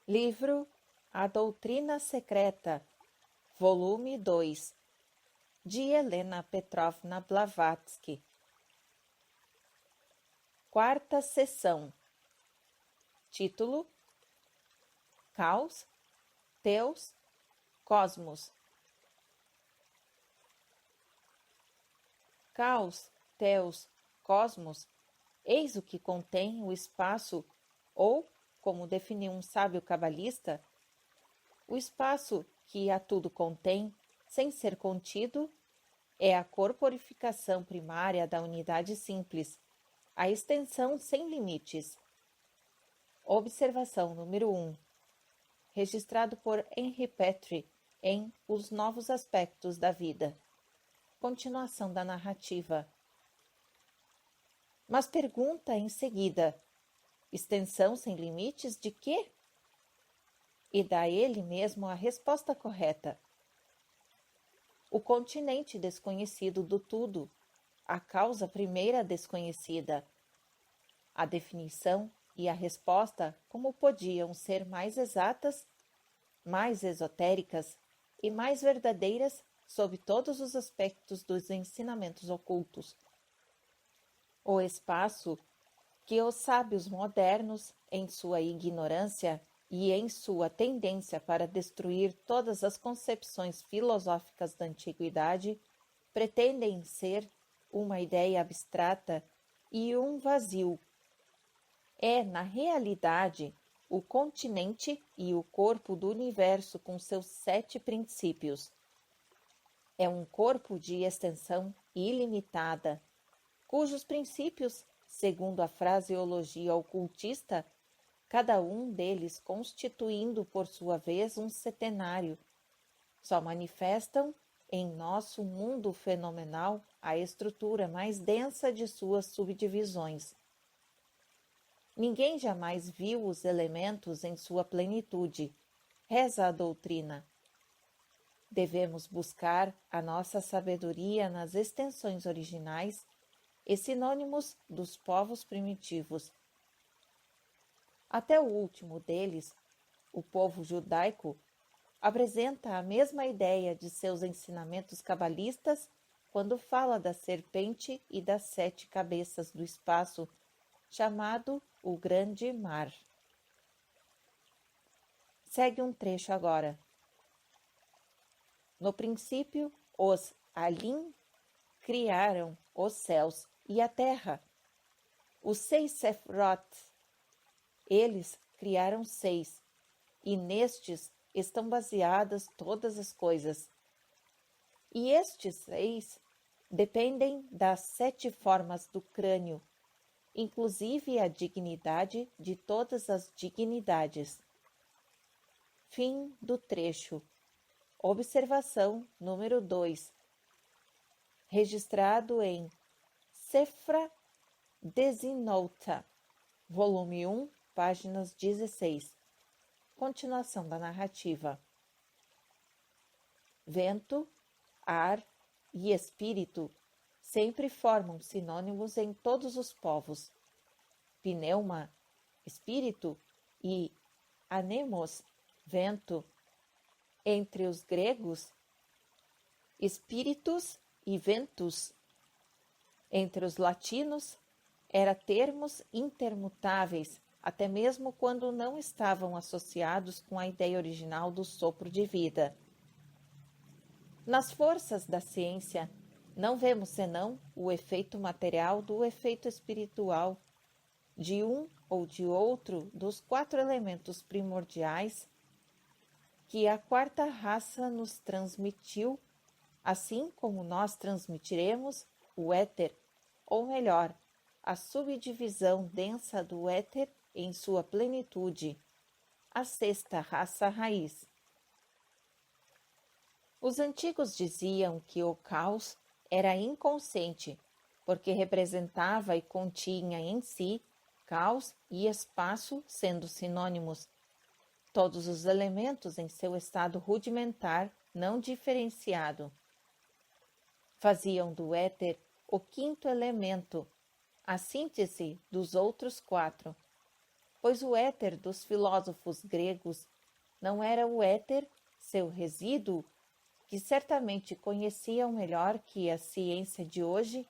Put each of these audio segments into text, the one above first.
Livro A Doutrina Secreta, volume 2, de Helena Petrovna Blavatsky. Quarta sessão. Título: Caos, Teos, Cosmos. Caos, Teos, Cosmos, eis o que contém o espaço, ou, como definiu um sábio cabalista, o espaço que a tudo contém, sem ser contido, é a corporificação primária da unidade simples, a extensão sem limites. Observação número 1. Registrado por Henri Petrie em Os Novos Aspectos da Vida. Continuação da narrativa. Mas pergunta em seguida: extensão sem limites de quê? E dá ele mesmo a resposta correta. O continente desconhecido do tudo, a causa primeira desconhecida. A definição e a resposta como podiam ser mais exatas, mais esotéricas e mais verdadeiras sob todos os aspectos dos ensinamentos ocultos. O espaço que os sábios modernos, em sua ignorância e em sua tendência para destruir todas as concepções filosóficas da antiguidade, pretendem ser uma ideia abstrata e um vazio. É, na realidade, o continente e o corpo do universo com seus 7 princípios. É um corpo de extensão ilimitada, cujos princípios, segundo a fraseologia ocultista, cada um deles constituindo por sua vez um setenário, só manifestam em nosso mundo fenomenal a estrutura mais densa de suas subdivisões. Ninguém jamais viu os elementos em sua plenitude, reza a doutrina. Devemos buscar a nossa sabedoria nas extensões originais e sinônimos dos povos primitivos. Até o último deles, o povo judaico, apresenta a mesma ideia de seus ensinamentos cabalistas quando fala da serpente e das 7 cabeças do espaço, chamado o Grande Mar. Segue um trecho agora. No princípio, os Alim criaram os céus e a terra. Os 6 Sefirot, eles criaram 6, e nestes estão baseadas todas as coisas. E estes 6 dependem das 7 formas do crânio, inclusive a dignidade de todas as dignidades. Fim do trecho. Observação número 2. Registrado em Sefra Desinouta, volume 1, páginas 16. Continuação da narrativa. Vento, ar e espírito sempre formam sinônimos em todos os povos. Pneuma, espírito, e anemos, vento. Entre os gregos, espíritus e ventus. Entre os latinos, eram termos intermutáveis, até mesmo quando não estavam associados com a ideia original do sopro de vida. Nas forças da ciência, não vemos senão o efeito material do efeito espiritual, de um ou de outro dos 4 elementos primordiais que a 4ª raça nos transmitiu, assim como nós transmitiremos o éter, ou melhor, a subdivisão densa do éter em sua plenitude, a 6ª raça raiz. Os antigos diziam que o caos era inconsciente, porque representava e continha em si caos e espaço sendo sinônimos, todos os elementos em seu estado rudimentar não diferenciado. Faziam do éter o 5º elemento, a síntese dos outros 4. pois o éter dos filósofos gregos não era o éter, seu resíduo, que certamente conheciam melhor que a ciência de hoje,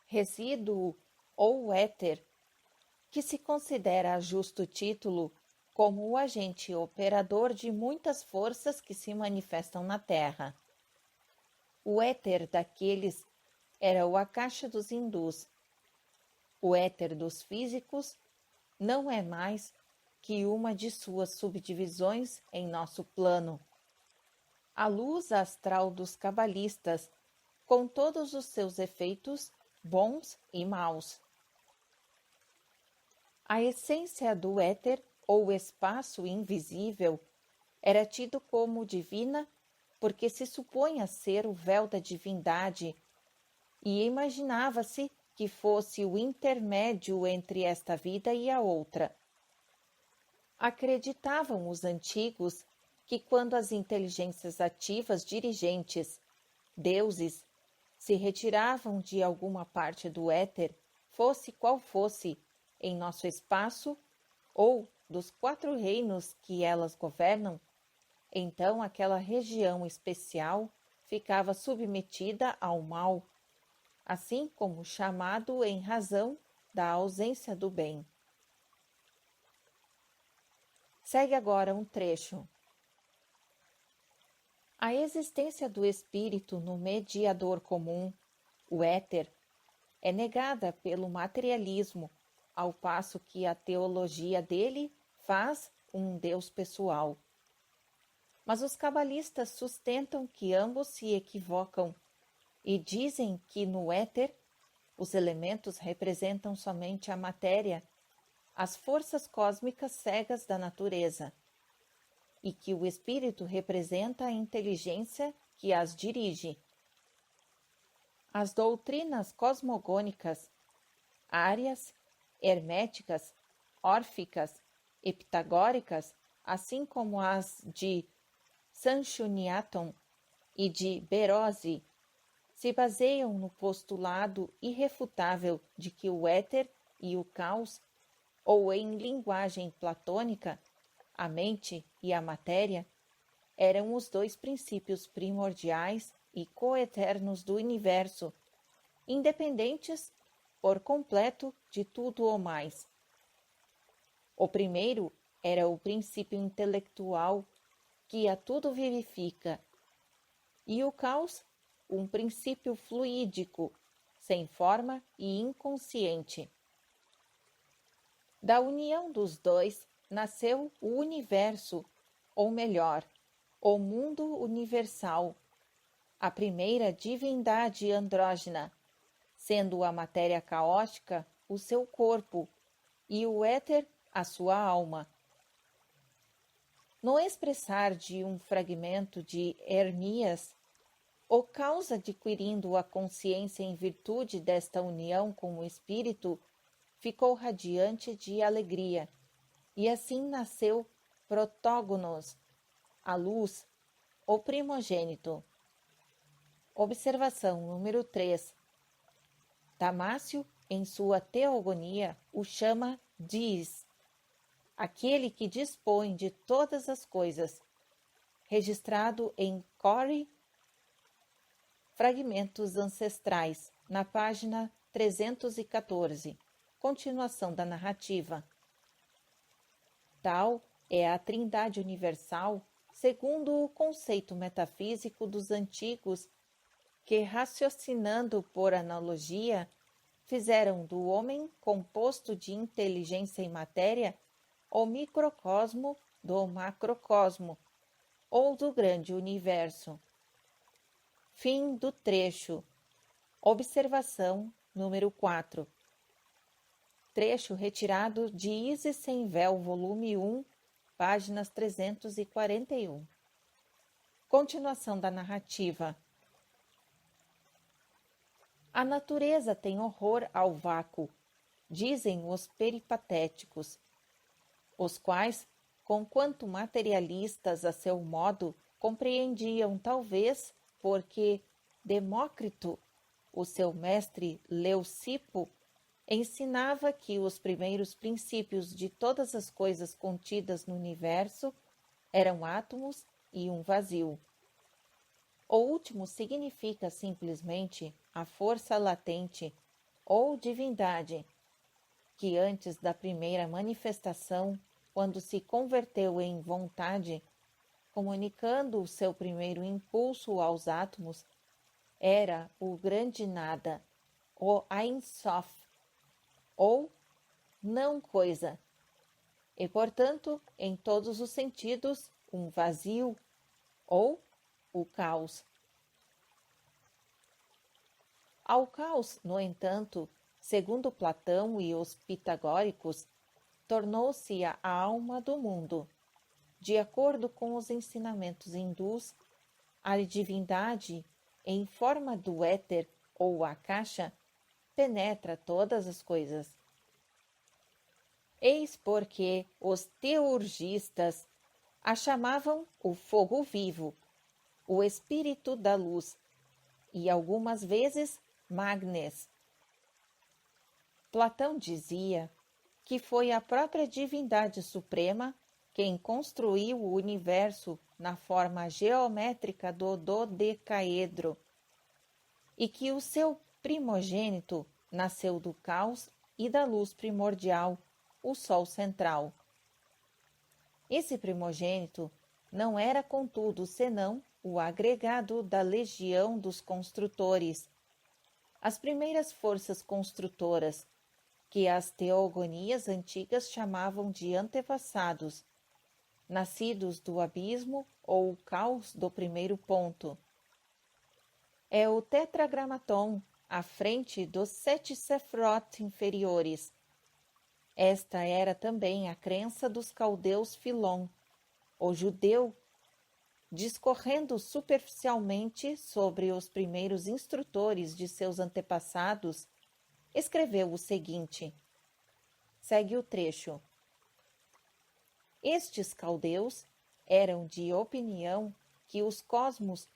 resíduo ou éter, que se considera a justo título como o agente operador de muitas forças que se manifestam na Terra. O éter daqueles era o Akasha dos hindus. O éter dos físicos não é mais que uma de suas subdivisões em nosso plano. A luz astral dos cabalistas, com todos os seus efeitos bons e maus. A essência do éter, ou espaço invisível, era tido como divina porque se supunha ser o véu da divindade e imaginava-se que fosse o intermédio entre esta vida e a outra. Acreditavam os antigos que quando as inteligências ativas dirigentes, deuses, se retiravam de alguma parte do éter, fosse qual fosse, em nosso espaço, ou dos 4 reinos que elas governam, então aquela região especial ficava submetida ao mal, assim como chamado em razão da ausência do bem. Segue agora um trecho. A existência do espírito no mediador comum, o éter, é negada pelo materialismo, ao passo que a teologia dele faz um Deus pessoal. Mas os cabalistas sustentam que ambos se equivocam e dizem que no éter os elementos representam somente a matéria, as forças cósmicas cegas da natureza, e que o espírito representa a inteligência que as dirige. As doutrinas cosmogônicas, árias, herméticas, órficas e pitagóricas, assim como as de Sanchuniathon e de Berozzi, se baseiam no postulado irrefutável de que o éter e o caos, ou em linguagem platônica, a mente e a matéria, eram os 2 princípios primordiais e coeternos do universo, independentes por completo de tudo o mais. O primeiro era o princípio intelectual que a tudo vivifica, e o caos, um princípio fluídico, sem forma e inconsciente. Da união dos 2 nasceu o universo, ou melhor, o mundo universal, a primeira divindade andrógena, sendo a matéria caótica o seu corpo e o éter a sua alma. No expressar de um fragmento de Hermias, o caos adquirindo a consciência em virtude desta união com o espírito, ficou radiante de alegria, e assim nasceu Protógonos, a luz, o primogênito. Observação número 3. Damácio, em sua Teogonia, o chama Dis, aquele que dispõe de todas as coisas, registrado em Core Fragmentos Ancestrais, na página 314, continuação da narrativa. Tal é a Trindade Universal, segundo o conceito metafísico dos antigos, que, raciocinando por analogia, fizeram do homem composto de inteligência e matéria o microcosmo do macrocosmo, ou do grande universo. Fim do trecho. Observação número 4. Trecho retirado de Isis Sem Véu, volume 1, páginas 341. Continuação da narrativa. A natureza tem horror ao vácuo, dizem os peripatéticos, os quais, conquanto materialistas a seu modo, compreendiam talvez porque Demócrito, o seu mestre Leucipo, ensinava que os primeiros princípios de todas as coisas contidas no universo eram átomos e um vazio. O último significa simplesmente a força latente ou divindade, que antes da primeira manifestação, quando se converteu em vontade, comunicando o seu primeiro impulso aos átomos, era o grande nada, o Ein Sof, ou não coisa, e, portanto, em todos os sentidos, um vazio, ou o caos. Ao caos, no entanto, segundo Platão e os pitagóricos, tornou-se a alma do mundo. De acordo com os ensinamentos hindus, a divindade, em forma do éter ou akasha, penetra todas as coisas. Eis porque os teurgistas a chamavam o fogo vivo, o espírito da luz, e algumas vezes Magnes. Platão dizia que foi a própria divindade suprema quem construiu o universo na forma geométrica do dodecaedro e que o seu primogênito nasceu do caos e da luz primordial, o Sol central. Esse primogênito não era, contudo, senão o agregado da legião dos construtores, as primeiras forças construtoras, que as teogonias antigas chamavam de antepassados, nascidos do abismo ou o caos do primeiro ponto. É o tetragramaton à frente dos 7 Sefirot inferiores. Esta era também a crença dos caldeus Filon, o judeu, discorrendo superficialmente sobre os primeiros instrutores de seus antepassados, escreveu o seguinte. Segue o trecho. Estes caldeus eram de opinião que os cosmos,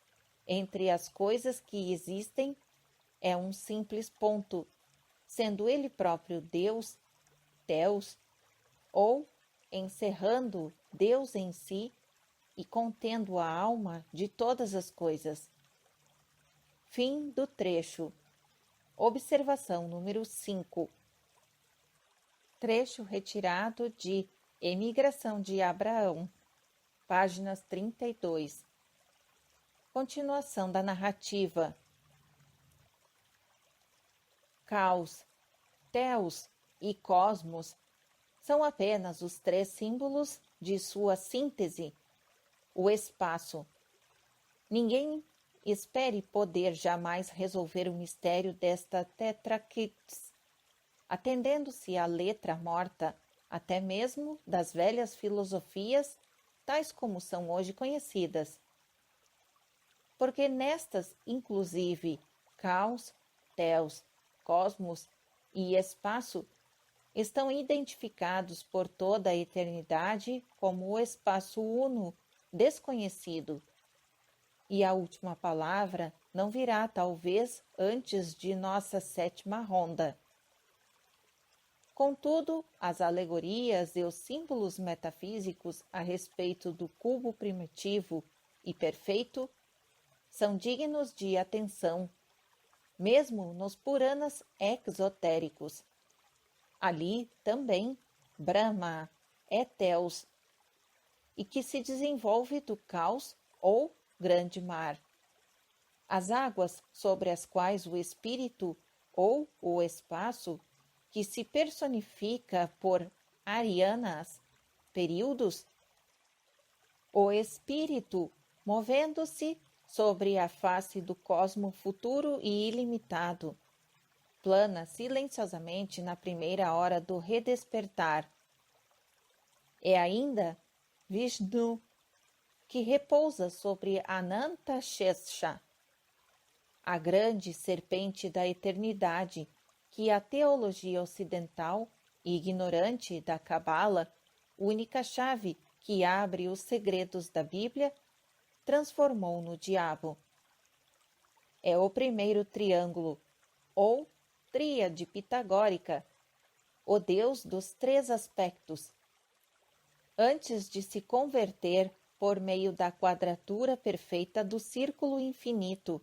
entre as coisas que existem, é um simples ponto, sendo ele próprio Deus, Theos, ou, encerrando Deus em si e contendo a alma de todas as coisas. Fim do trecho. Observação número 5. Trecho retirado de Emigração de Abraão, páginas 32. Continuação da narrativa. Caos, Theos e Cosmos são apenas os 3 símbolos de sua síntese, o espaço. Ninguém espere poder jamais resolver o mistério desta tetraquetes, atendendo-se à letra morta, até mesmo das velhas filosofias, tais como são hoje conhecidas. Porque nestas, inclusive, caos, Theos, cosmos e espaço estão identificados por toda a eternidade como o espaço uno, desconhecido. E a última palavra não virá, talvez, antes de nossa 7ª ronda. Contudo, as alegorias e os símbolos metafísicos a respeito do cubo primitivo e perfeito são dignos de atenção, mesmo nos Puranas exotéricos. Ali também Brahma é Theos, e que se desenvolve do caos ou grande mar. As águas sobre as quais o espírito ou o espaço, que se personifica por arianas, períodos, o espírito movendo-se sobre a face do cosmo futuro e ilimitado, plana silenciosamente na primeira hora do redespertar. É ainda Vishnu, que repousa sobre Anantashesha, a grande serpente da eternidade, que a teologia ocidental, ignorante da Cabala, única chave que abre os segredos da Bíblia, transformou no diabo. É o primeiro triângulo, ou tríade pitagórica, o Deus dos três aspectos. Antes de se converter por meio da quadratura perfeita do círculo infinito,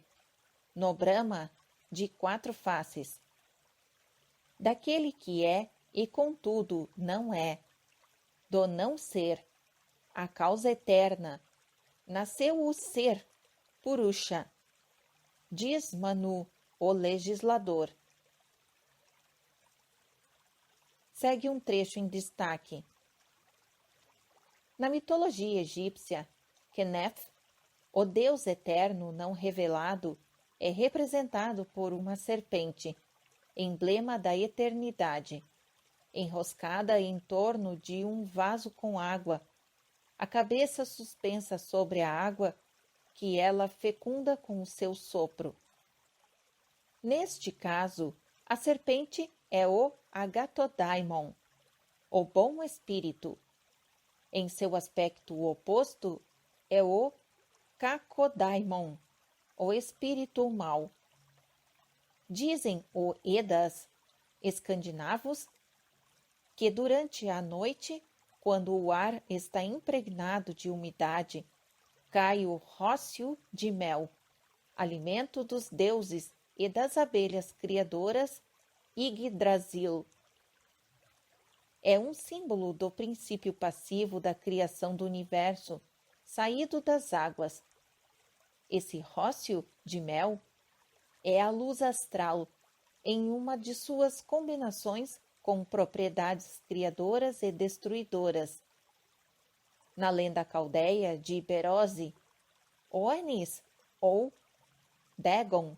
no Brahma de quatro faces. Daquele que é e contudo não é, do não ser, a causa eterna, nasceu o ser, Purusha, diz Manu, o legislador. Segue um trecho em destaque. Na mitologia egípcia, Kenef, o Deus eterno não revelado, é representado por uma serpente, emblema da eternidade, enroscada em torno de um vaso com água, a cabeça suspensa sobre a água que ela fecunda com o seu sopro. Neste caso, a serpente é o Agatodaimon, o bom espírito. Em seu aspecto oposto é o Kakodaimon, o espírito mau. Dizem os Edas escandinavos que durante a noite, quando o ar está impregnado de umidade, cai o rócio de mel, alimento dos deuses e das abelhas criadoras Yggdrasil. É um símbolo do princípio passivo da criação do universo, saído das águas. Esse rócio de mel é a luz astral, em uma de suas combinações com propriedades criadoras e destruidoras. Na lenda caldeia de Berose, Onis ou Dagon,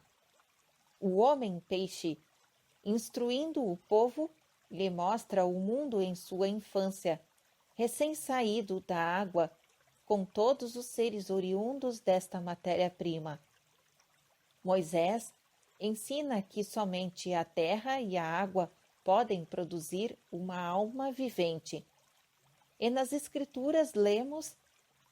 o homem-peixe, instruindo o povo, lhe mostra o mundo em sua infância, recém-saído da água, com todos os seres oriundos desta matéria-prima. Moisés ensina que somente a terra e a água podem produzir uma alma vivente. E nas Escrituras lemos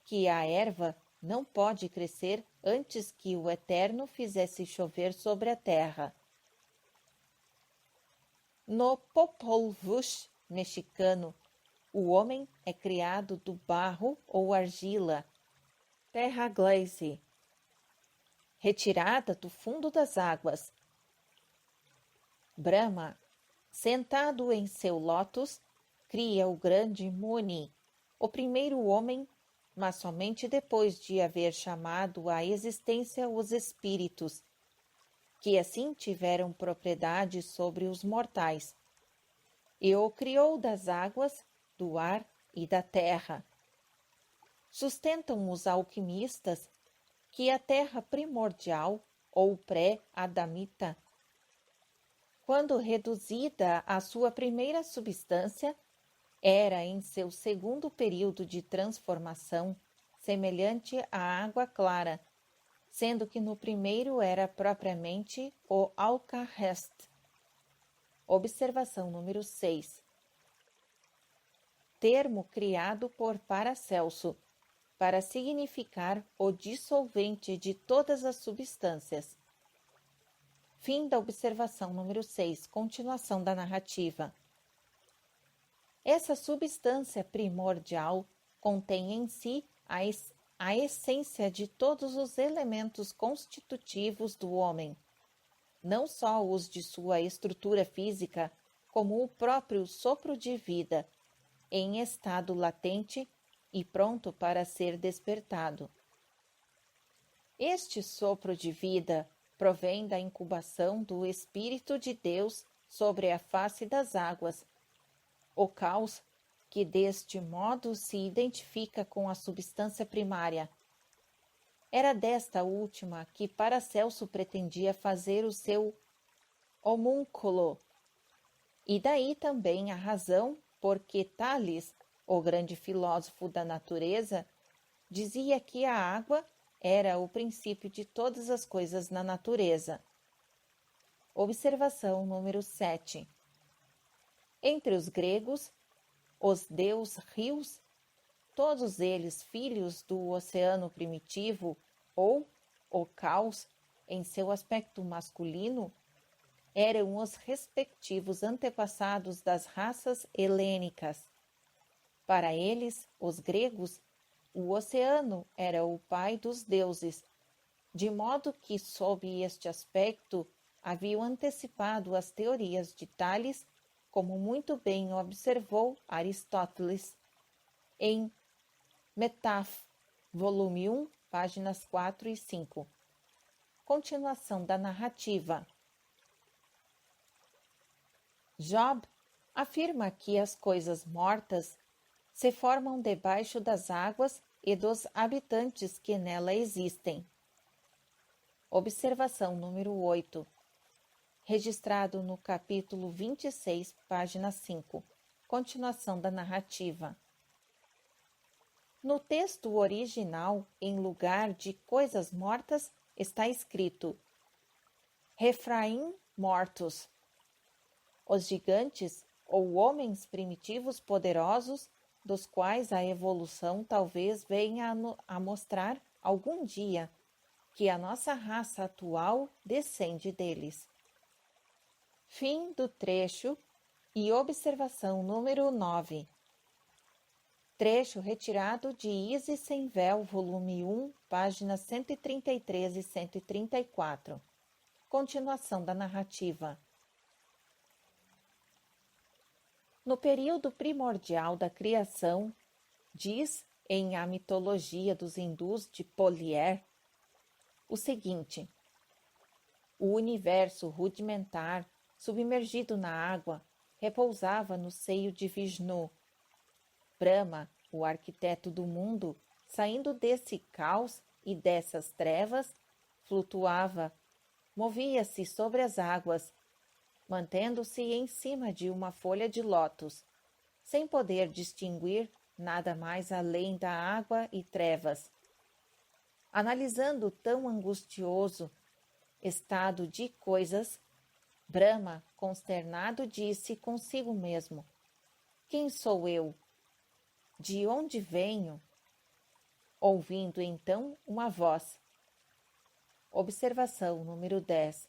que a erva não pode crescer antes que o Eterno fizesse chover sobre a terra. No Popol Vuh mexicano, o homem é criado do barro ou argila, terra glaze, retirada do fundo das águas. Brahma, sentado em seu lótus, cria o grande Muni, o primeiro homem, mas somente depois de haver chamado à existência os espíritos, que assim tiveram propriedade sobre os mortais, e o criou das águas, do ar e da terra. Sustentam os alquimistas que a terra primordial, ou pré-adamita, quando reduzida à sua primeira substância, era em seu segundo período de transformação semelhante à água clara, sendo que no primeiro era propriamente o Alcahest. Observação número 6. Termo criado por Paracelso, para significar o dissolvente de todas as substâncias. Fim da observação número 6. Continuação da narrativa. Essa substância primordial contém em si a essência de todos os elementos constitutivos do homem, não só os de sua estrutura física, como o próprio sopro de vida, em estado latente e pronto para ser despertado. Este sopro de vida provém da incubação do Espírito de Deus sobre a face das águas, o caos que deste modo se identifica com a substância primária. Era desta última que Paracelso pretendia fazer o seu homúnculo, e daí também a razão por que Tales, o grande filósofo da natureza, dizia que a água era o princípio de todas as coisas na natureza. Observação número 7. Entre os gregos, os deus-rios, todos eles filhos do oceano primitivo, ou o caos em seu aspecto masculino, eram os respectivos antepassados das raças helênicas. Para eles, os gregos, o oceano era o pai dos deuses, de modo que, sob este aspecto, haviam antecipado as teorias de Tales, como muito bem observou Aristóteles em Metaph, volume 1, páginas 4 e 5. Continuação da narrativa. Job afirma que as coisas mortas se formam debaixo das águas e dos habitantes que nela existem. Observação número 8. Registrado no capítulo 26, página 5. Continuação da narrativa. No texto original, em lugar de coisas mortas, está escrito Refraim mortos. Os gigantes, ou homens primitivos poderosos, dos quais a evolução talvez venha a mostrar algum dia que a nossa raça atual descende deles. Fim do trecho e observação número 9. Trecho retirado de Isis Sem Véu, volume 1, páginas 133 e 134. Continuação da narrativa. No período primordial da criação, diz em A Mitologia dos Hindus de Polier o seguinte: o universo rudimentar, submergido na água, repousava no seio de Vishnu. Brahma, o arquiteto do mundo, saindo desse caos e dessas trevas, flutuava, movia-se sobre as águas, mantendo-se em cima de uma folha de lótus, sem poder distinguir nada mais além da água e trevas. Analisando tão angustioso estado de coisas, Brahma, consternado, disse consigo mesmo: quem sou eu? De onde venho? Ouvindo então uma voz. Observação número 10.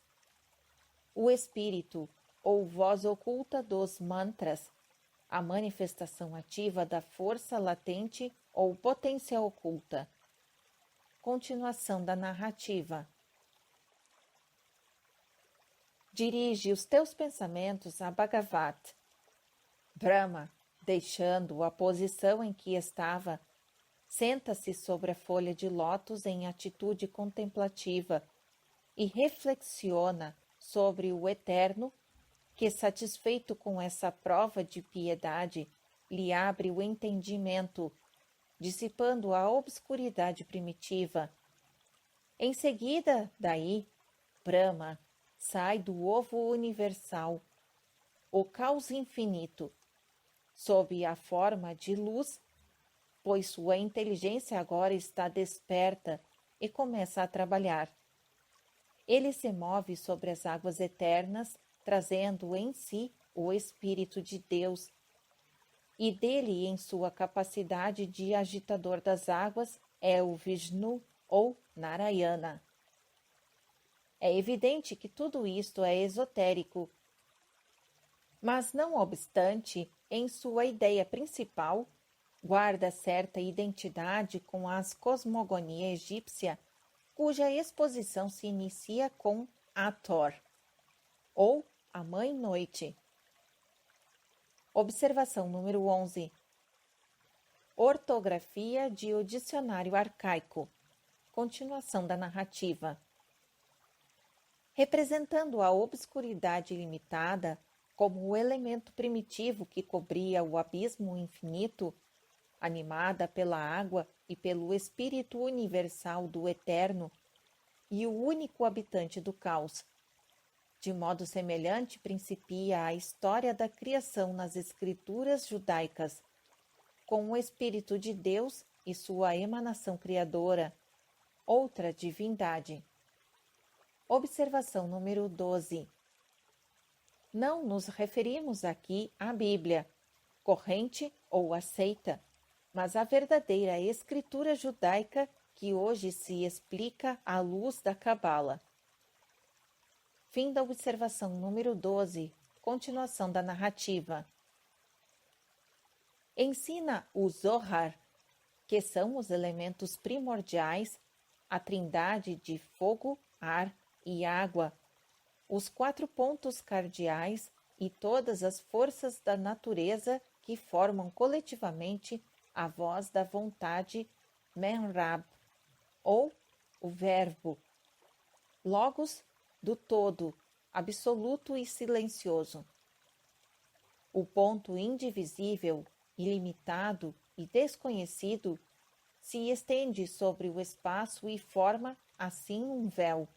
O espírito, ou voz oculta dos mantras, a manifestação ativa da força latente ou potência oculta. Continuação da narrativa. Dirige os teus pensamentos a Bhagavat. Brahma, deixando a posição em que estava, senta-se sobre a folha de lótus em atitude contemplativa e reflexiona sobre o Eterno, que, satisfeito com essa prova de piedade, lhe abre o entendimento, dissipando a obscuridade primitiva. Em seguida, daí, Brahma sai do ovo universal, o caos infinito, sob a forma de luz, pois sua inteligência agora está desperta e começa a trabalhar. Ele se move sobre as águas eternas, trazendo em si o Espírito de Deus, e dele, em sua capacidade de agitador das águas, é o Vishnu ou Narayana. É evidente que tudo isto é esotérico, mas, não obstante, em sua ideia principal, guarda certa identidade com a cosmogonia egípcia, cuja exposição se inicia com Hathor, ou a Mãe-Noite. Observação número 11. Ortografia de O Dicionário Arcaico. Continuação da narrativa. Representando a obscuridade limitada como o elemento primitivo que cobria o abismo infinito, animada pela água e pelo Espírito universal do Eterno, e o único habitante do caos. De modo semelhante principia a história da criação nas escrituras judaicas, com o Espírito de Deus e sua emanação criadora, outra divindade. Observação número 12. Não nos referimos aqui à Bíblia, corrente ou aceita, mas à verdadeira escritura judaica que hoje se explica à luz da Cabala. Fim da observação número 12. Continuação da narrativa. Ensina o Zohar, que são os elementos primordiais, a trindade de fogo, ar e água, os 4 pontos cardeais e todas as forças da natureza que formam coletivamente a voz da vontade Menrab, ou o verbo, logos do todo, absoluto e silencioso. O ponto indivisível, ilimitado e desconhecido se estende sobre o espaço e forma, assim, um véu.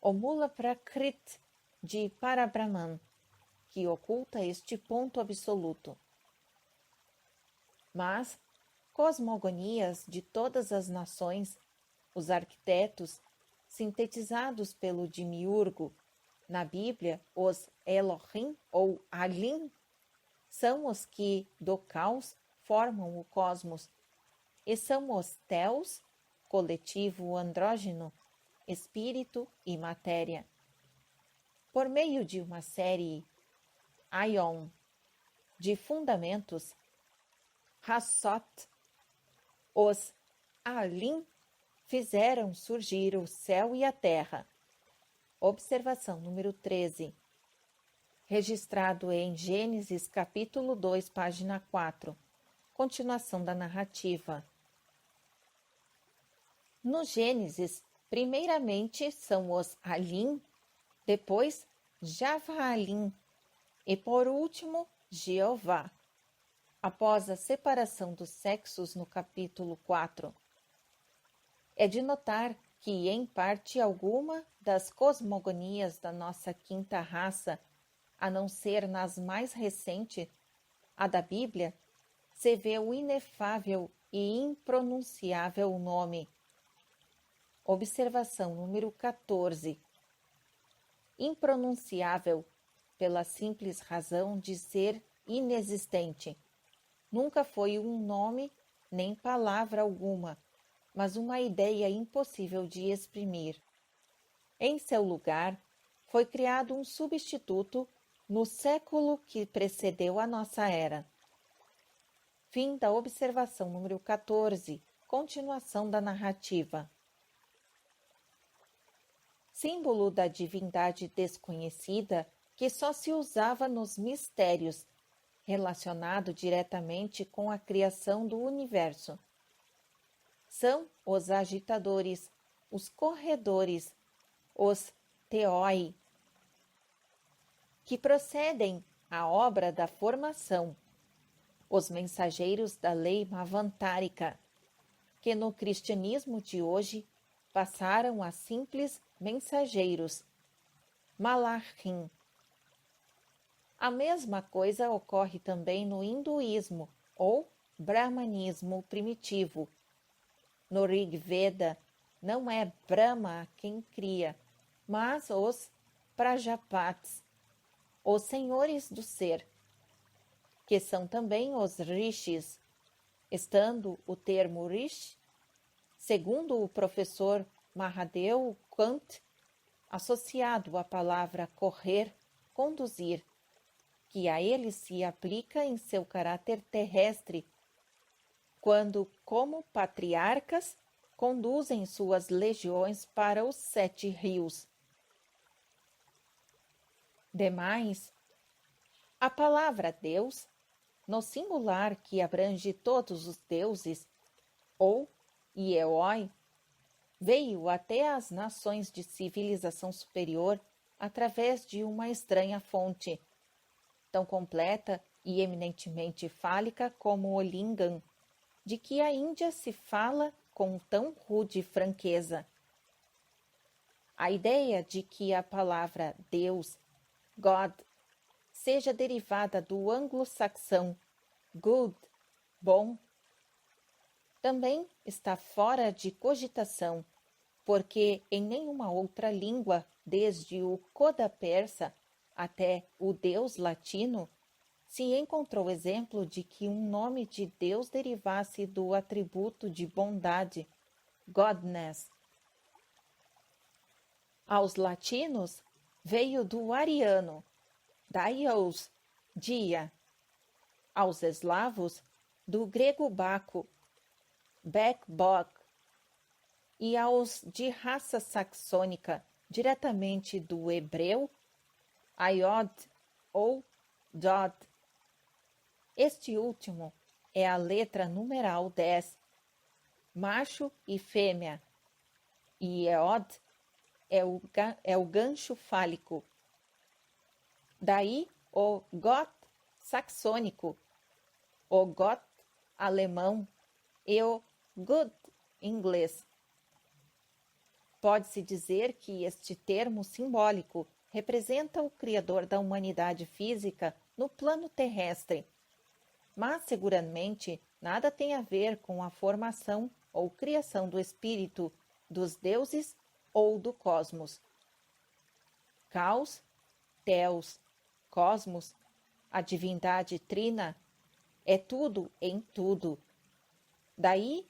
O Mula Prakrit de Parabrahman, que oculta este ponto absoluto. Mas cosmogonias de todas as nações, os arquitetos, sintetizados pelo Demiurgo, na Bíblia, os Elohim ou Alim, são os que, do caos, formam o cosmos, e são os Theos, coletivo andrógeno, espírito e matéria. Por meio de uma série Aion de fundamentos, Hassot, os Alim fizeram surgir o céu e a terra. Observação número 13. Registrado em Gênesis capítulo 2, página 4. Continuação da narrativa. No Gênesis, primeiramente são os Alim, depois Javaalim e por último Jeová, após a separação dos sexos no capítulo 4. É de notar que, em parte alguma das cosmogonias da nossa quinta raça, a não ser nas mais recentes, a da Bíblia, se vê o inefável e impronunciável nome. Observação número 14. Impronunciável, pela simples razão de ser inexistente. Nunca foi um nome nem palavra alguma, mas uma ideia impossível de exprimir. Em seu lugar, foi criado um substituto no século que precedeu a nossa era. Fim da observação número 14. Continuação da narrativa. Símbolo da divindade desconhecida que só se usava nos mistérios, relacionado diretamente com a criação do universo. São os agitadores, os corredores, os teoi, que procedem à obra da formação, os mensageiros da lei mavantárica, que no cristianismo de hoje passaram a simples mensageiros, malachim. A mesma coisa ocorre também no hinduísmo ou brahmanismo primitivo. No Rig Veda, não é Brahma quem cria, mas os Prajapats, os senhores do ser, que são também os rishis, estando o termo rish, segundo o professor Mahadev Kant, associado à palavra correr, conduzir, que a ele se aplica em seu caráter terrestre, quando, como patriarcas, conduzem suas legiões para os 7 rios. Demais, a palavra Deus, no singular que abrange todos os deuses, ou Yeoi, veio até as nações de civilização superior através de uma estranha fonte, tão completa e eminentemente fálica como o Lingam, de que a Índia se fala com tão rude franqueza. A ideia de que a palavra Deus, God, seja derivada do anglo-saxão good, bom, também está fora de cogitação, porque em nenhuma outra língua, desde o coda persa até o Deus latino, se encontrou exemplo de que um nome de Deus derivasse do atributo de bondade, godness. Aos latinos, veio do ariano, daios, dia. Aos eslavos, do grego baco, bok. E aos de raça saxônica, diretamente do hebreu, aiod ou dod. Este último é a letra numeral 10, macho e fêmea, e eod é o gancho fálico. Daí o got saxônico, o got alemão e o gut inglês. Pode-se dizer que este termo simbólico representa o Criador da humanidade física no plano terrestre, mas seguramente nada tem a ver com a formação ou criação do espírito, dos deuses ou do cosmos. Caos, Theos, cosmos, a divindade trina, é tudo em tudo. Daí,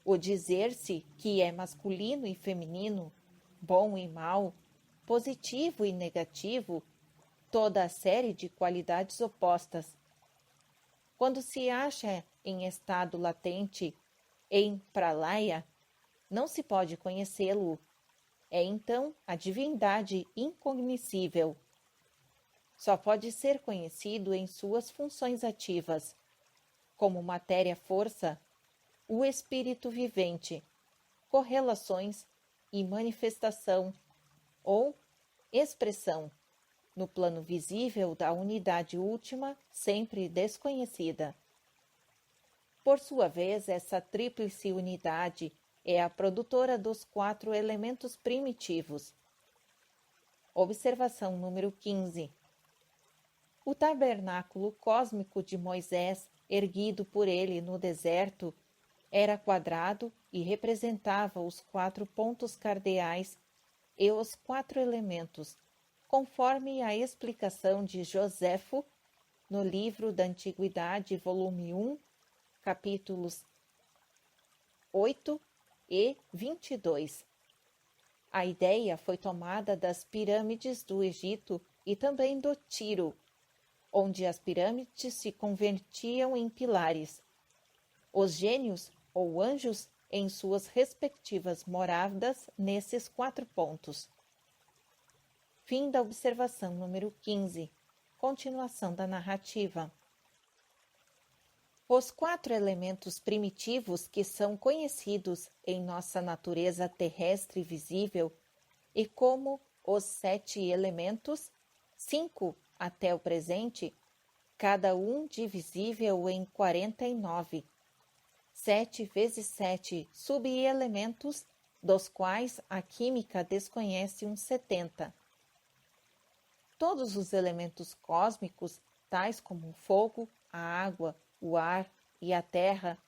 o dizer-se que é masculino e feminino, bom e mal, positivo e negativo, toda a série de qualidades opostas. Quando se acha em estado latente, em pralaya, não se pode conhecê-lo. É então a divindade incognoscível. Só pode ser conhecido em suas funções ativas, como matéria-força, o espírito vivente, correlações e manifestação, ou expressão, no plano visível da unidade última, sempre desconhecida. Por sua vez, essa tríplice unidade é a produtora dos 4 elementos primitivos. Observação número 15. O tabernáculo cósmico de Moisés, erguido por ele no deserto, era quadrado e representava os 4 pontos cardeais e os 4 elementos, conforme a explicação de Joséfo no livro da Antiguidade, volume 1, capítulos 8 e 22. A ideia foi tomada das pirâmides do Egito e também do Tiro, onde as pirâmides se convertiam em pilares. Os gênios ou anjos em suas respectivas moradas nesses 4 pontos. Fim da observação número 15. Continuação da narrativa. Os 4 elementos primitivos que são conhecidos em nossa natureza terrestre visível e como os 7 elementos, 5 até o presente, cada um divisível em 49. 7 vezes 7 subelementos, dos quais a química desconhece uns 70. Todos os elementos cósmicos, tais como o fogo, a água, o ar e a terra,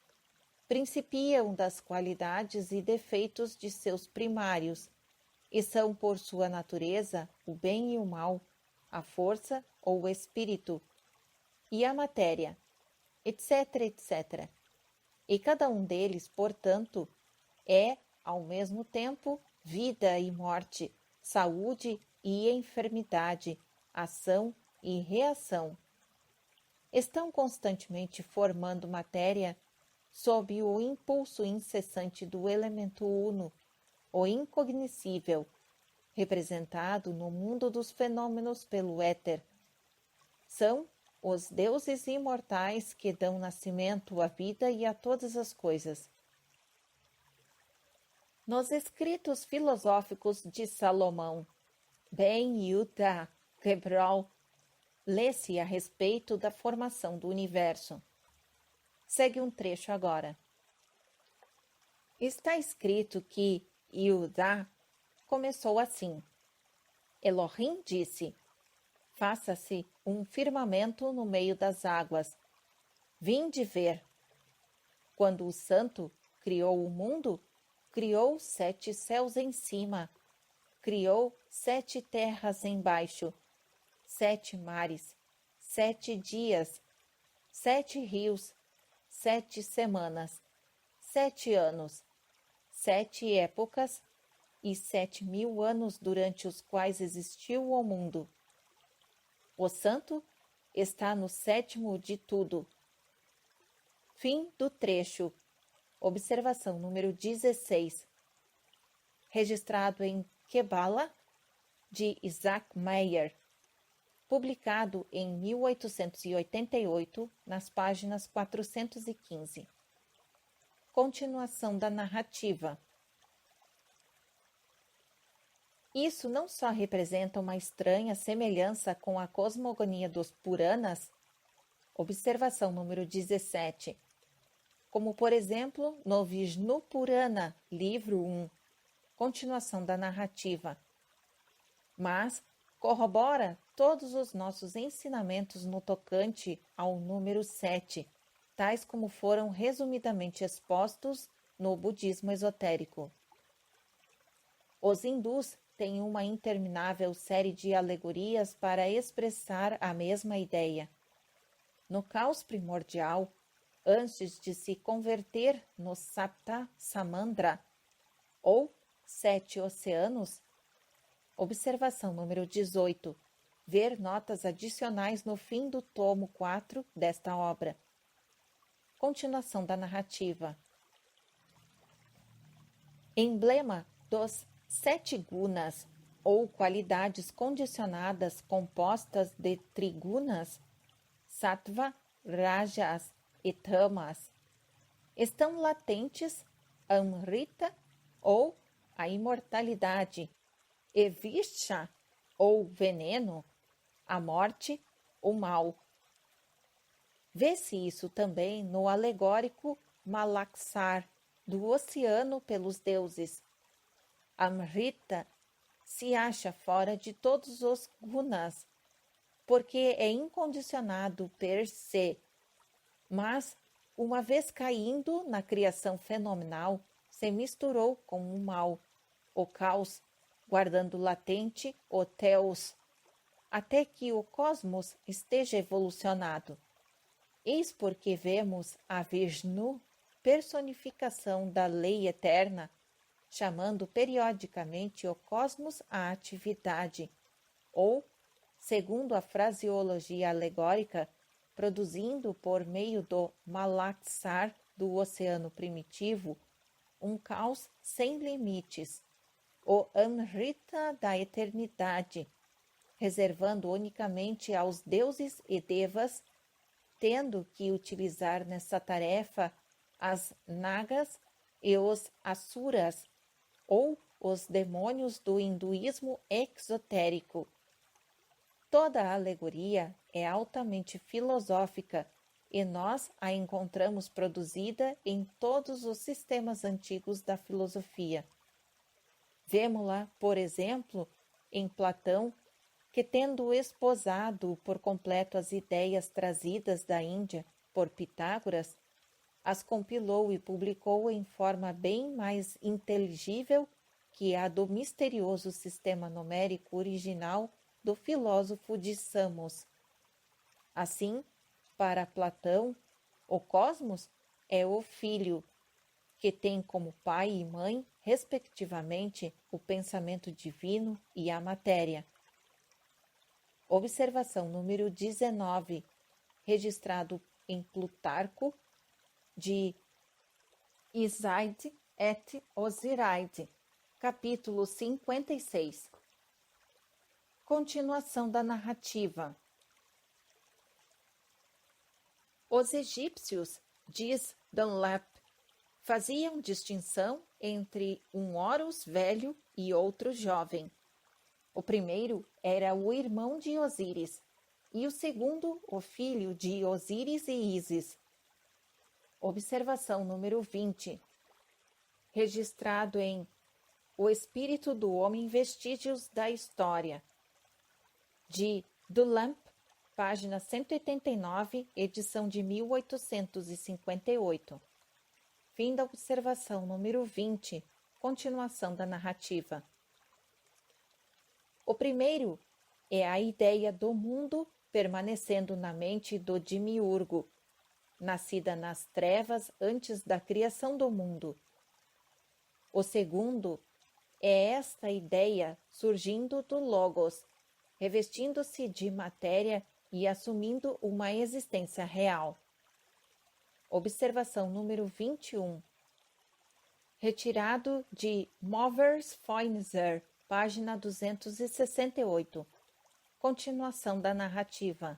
principiam das qualidades e defeitos de seus primários, e são por sua natureza o bem e o mal, a força ou o espírito, e a matéria, etc., etc. E cada um deles, portanto, é, ao mesmo tempo, vida e morte, saúde e enfermidade, ação e reação. Estão constantemente formando matéria sob o impulso incessante do elemento uno, o incognoscível, representado no mundo dos fenômenos pelo éter. São os deuses imortais que dão nascimento à vida e a todas as coisas. Nos escritos filosóficos de Salomão, Ben Yehuda Quebrol, lê-se a respeito da formação do universo. Segue um trecho agora. Está escrito que Yehuda começou assim. Elohim disse: faça-se um firmamento no meio das águas. Vinde ver. Quando o Santo criou o mundo, criou 7 céus em cima, criou 7 terras embaixo, 7 mares, 7 dias, 7 rios, 7 semanas, 7 anos, 7 épocas, 37.000 anos durante os quais existiu o mundo. O santo está no sétimo de tudo. Fim do trecho. Observação número 16. Registrado em Quebala, de Isaac Meyer, publicado em 1888, nas páginas 415. Continuação da narrativa. Isso não só representa uma estranha semelhança com a cosmogonia dos Puranas, observação número 17, como por exemplo no Vishnu Purana, livro 1, continuação da narrativa, mas corrobora todos os nossos ensinamentos no tocante ao número 7, tais como foram resumidamente expostos no budismo esotérico. Os hindus têm uma interminável série de alegorias para expressar a mesma ideia. No caos primordial, antes de se converter no Sapta Samandra, ou 7 oceanos, observação número 18, ver notas adicionais no fim do tomo 4 desta obra. Continuação da narrativa. Emblema dos 7 gunas, ou qualidades condicionadas compostas de trigunas, sattva, rajas e tamas, estão latentes amrita, ou a imortalidade, e visha, ou veneno, a morte, o mal. Vê-se isso também no alegórico Malaksar, do oceano pelos deuses. Amrita se acha fora de todos os gunas, porque é incondicionado per se, mas, uma vez caindo na criação fenomenal, se misturou com o mal, o caos, guardando latente o Theos, até que o cosmos esteja evolucionado. Eis porque vemos a Vishnu, personificação da lei eterna, chamando periodicamente o cosmos à atividade, ou, segundo a fraseologia alegórica, produzindo por meio do Malaksar do oceano primitivo, um caos sem limites, o Amrita da eternidade, reservando unicamente aos deuses e devas, tendo que utilizar nessa tarefa as nagas e os asuras, ou os demônios do hinduísmo exotérico. Toda a alegoria é altamente filosófica e nós a encontramos produzida em todos os sistemas antigos da filosofia. Vemo-la, por exemplo, em Platão, que, tendo esposado por completo as ideias trazidas da Índia por Pitágoras, as compilou e publicou em forma bem mais inteligível que a do misterioso sistema numérico original do filósofo de Samos. Assim, para Platão, o cosmos é o filho, que tem como pai e mãe, respectivamente, o pensamento divino e a matéria. Observação número 19, registrado em Plutarco, de Isaide et Osiraide, capítulo 56. Continuação da narrativa. Os egípcios, diz Dunlap, faziam distinção entre um Horus velho e outro jovem. O primeiro era o irmão de Osíris, e o segundo o filho de Osíris e Ísis. Observação número 20. Registrado em O Espírito do Homem, Vestígios da História, de Dunlap, página 189, edição de 1858. Fim da observação número 20, continuação da narrativa. O primeiro é a ideia do mundo permanecendo na mente do demiurgo, nascida nas trevas antes da criação do mundo. O segundo É esta ideia surgindo do Logos, revestindo-se de matéria e assumindo uma existência real. Observação número 21. Retirado de Movers Foynizer, página 268. Continuação da narrativa.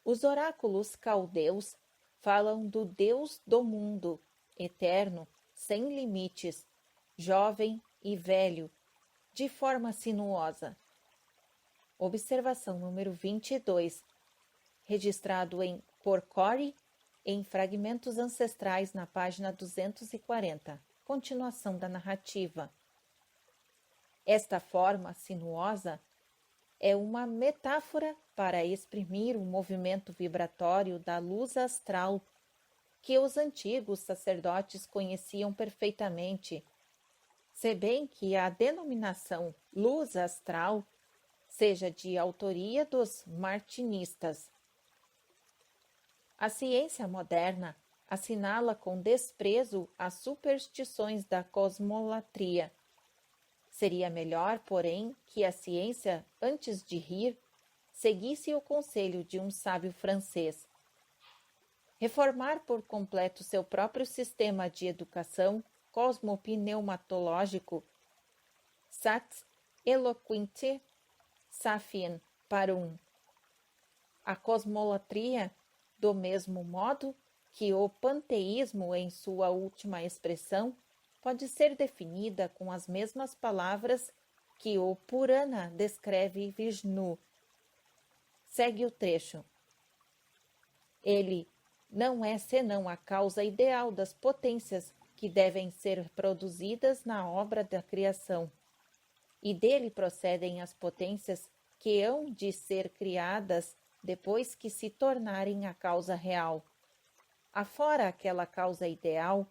Os oráculos caldeus falam do Deus do mundo, eterno, sem limites, jovem e velho, de forma sinuosa. Observação número 22. Registrado em Porcore, em Fragmentos Ancestrais, na página 240. Continuação da narrativa. Esta forma sinuosa é uma metáfora para exprimir o movimento vibratório da luz astral que os antigos sacerdotes conheciam perfeitamente, se bem que a denominação luz astral seja de autoria dos martinistas. A ciência moderna assinala com desprezo as superstições da cosmolatria. Seria melhor, porém, que a ciência, antes de rir, seguisse o conselho de um sábio francês. Reformar por completo seu próprio sistema de educação cosmopneumatológico, sat eloquente sapien parum. A cosmolatria, do mesmo modo que o panteísmo em sua última expressão, pode ser definida com as mesmas palavras que o Purana descreve Vishnu. Segue o trecho. Ele não é senão a causa ideal das potências que devem ser produzidas na obra da criação, e dele procedem as potências que hão de ser criadas depois que se tornarem a causa real. Afora aquela causa ideal,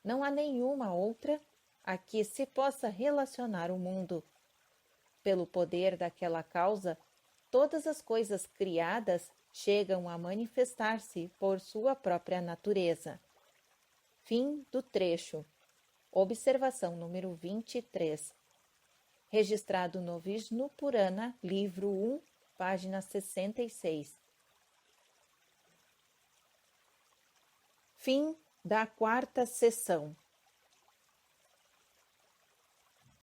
não há nenhuma outra a que se possa relacionar o mundo. Pelo poder daquela causa, todas as coisas criadas chegam a manifestar-se por sua própria natureza. Fim do trecho. Observação número 23. Registrado no Vishnu Purana, livro 1, página 66. Fim da quarta sessão.